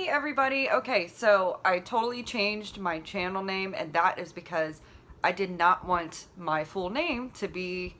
Hey everybody. Okay, so I totally changed my channel name, and that is because I did not want my full name to be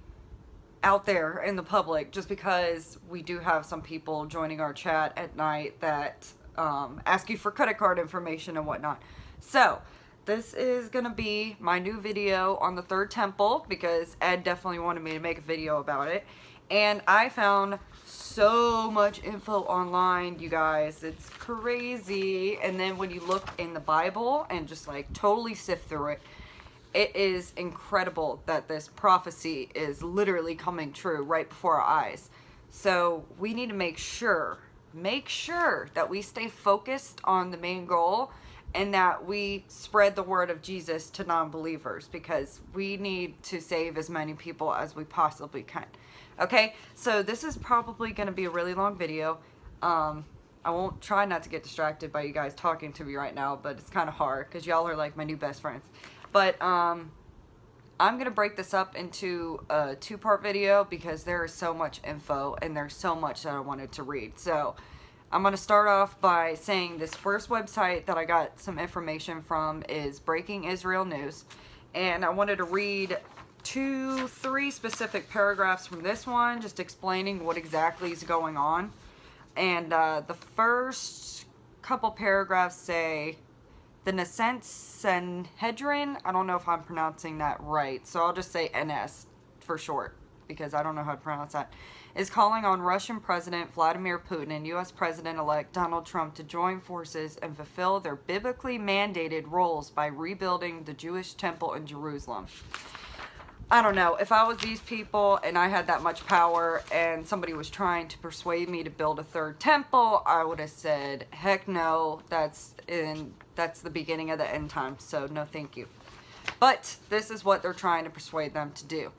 out there in the public, just because we do have some people joining our chat at night that ask you for credit card information and whatnot. So this is gonna be my new video on the Third Temple, because Ed definitely wanted me to make a video about it, and I found so much info online, you guys. It's crazy. And then when you look in the Bible and just like totally sift through it, it is incredible that this prophecy is literally coming true right before our eyes. So we need to make sure that we stay focused on the main goal, and that we spread the word of Jesus to non-believers, because we need to save as many people as we possibly can. Okay, so this is probably going to be a really long video. I won't try not to get distracted by you guys talking to me right now, but it's kind of hard because y'all are like my new best friends. But I'm going to break this up into a two-part video because there is so much info and there's so much that I wanted to read. So I'm going to start off by saying this first website that I got some information from is Breaking Israel News. And I wanted to read three specific paragraphs from this one, just explaining what exactly is going on. And the first couple paragraphs say, the Knesset Sanhedrin, I don't know if I'm pronouncing that right, so I'll just say NS for short, because I don't know how to pronounce that, is calling on Russian President Vladimir Putin and U.S. President-elect Donald Trump to join forces and fulfill their biblically mandated roles by rebuilding the Jewish temple in Jerusalem. I don't know, if I was these people and I had that much power and somebody was trying to persuade me to build a third temple, I would have said, heck no, that's the beginning of the end times, so no thank you. But this is what they're trying to persuade them to do.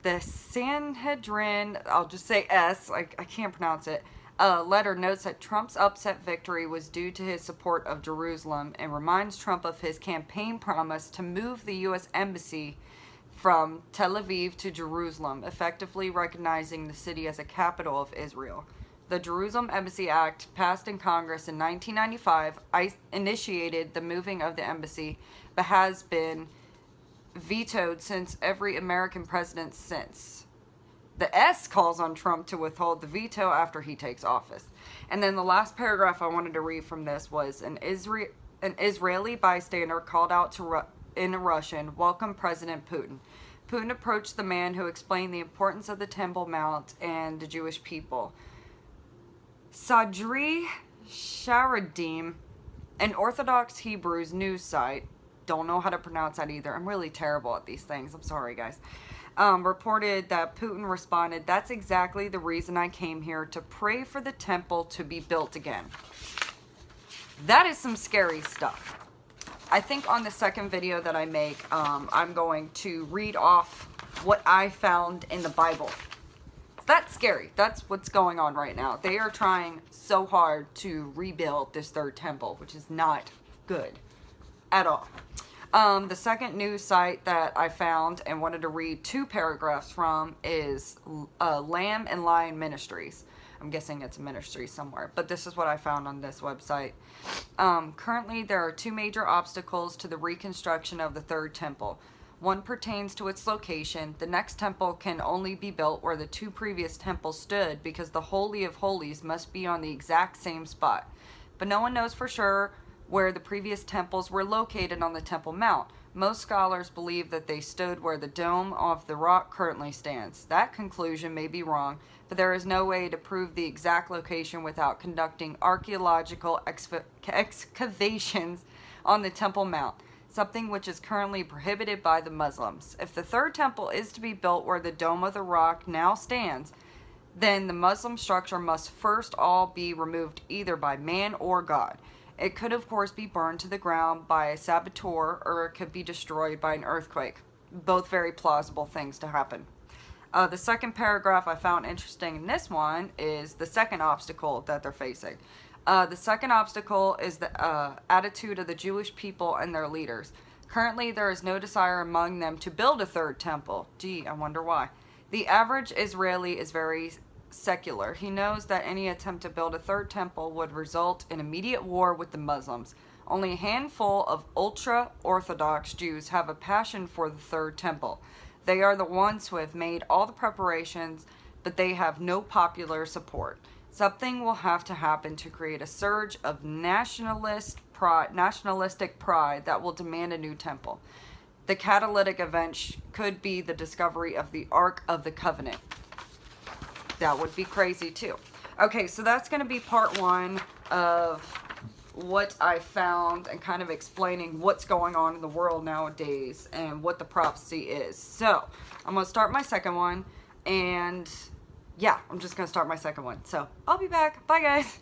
The Sanhedrin, I'll just say S, I can't pronounce it, letter notes that Trump's upset victory was due to his support of Jerusalem, and reminds Trump of his campaign promise to move the U.S. Embassy from Tel Aviv to Jerusalem, effectively recognizing the city as a capital of Israel. The Jerusalem Embassy Act, passed in Congress in 1995, initiated the moving of the embassy, but has been vetoed since every American president since. The S calls on Trump to withhold the veto after he takes office. And then the last paragraph I wanted to read from this was, an Israeli bystander called out in Russian, welcome President Putin. Putin approached the man who explained the importance of the Temple Mount and the Jewish people. Sadri Sharadim, an Orthodox Hebrews news site, don't know how to pronounce that either. I'm really terrible at these things. I'm sorry, guys. Reported that Putin responded, that's exactly the reason I came here, to pray for the temple to be built again. That is some scary stuff. I think on the second video that I make, I'm going to read off what I found in the Bible. That's scary. That's what's going on right now. They are trying so hard to rebuild this third temple, which is not good at all. The second news site that I found and wanted to read two paragraphs from is Lamb and Lion Ministries. I'm guessing it's a ministry somewhere, but this is what I found on this website. Currently, there are two major obstacles to the reconstruction of the third temple. One pertains to its location. The next temple can only be built where the two previous temples stood, because the Holy of Holies must be on the exact same spot. But no one knows for sure where the previous temples were located on the Temple Mount. Most scholars believe that they stood where the Dome of the Rock currently stands. That conclusion may be wrong, but there is no way to prove the exact location without conducting archaeological excavations on the Temple Mount, something which is currently prohibited by the Muslims. If the third temple is to be built where the Dome of the Rock now stands, then the Muslim structure must first all be removed either by man or God. It could, of course, be burned to the ground by a saboteur, or it could be destroyed by an earthquake. Both very plausible things to happen. The second paragraph I found interesting in this one is the second obstacle that they're facing. The second obstacle is the attitude of the Jewish people and their leaders. Currently, there is no desire among them to build a third temple. Gee, I wonder why. The average Israeli is very secular. He knows that any attempt to build a third temple would result in immediate war with the Muslims. Only a handful of ultra-Orthodox Jews have a passion for the third temple. They are the ones who have made all the preparations, but they have no popular support. Something will have to happen to create a surge of nationalistic pride that will demand a new temple. The catalytic event could be the discovery of the Ark of the Covenant. That would be crazy too. Okay, so that's going to be part 1 of what I found and kind of explaining what's going on in the world nowadays and what the prophecy is. So I'm going to start my second one, and yeah, I'm just going to start my second one. So I'll be back. Bye, guys.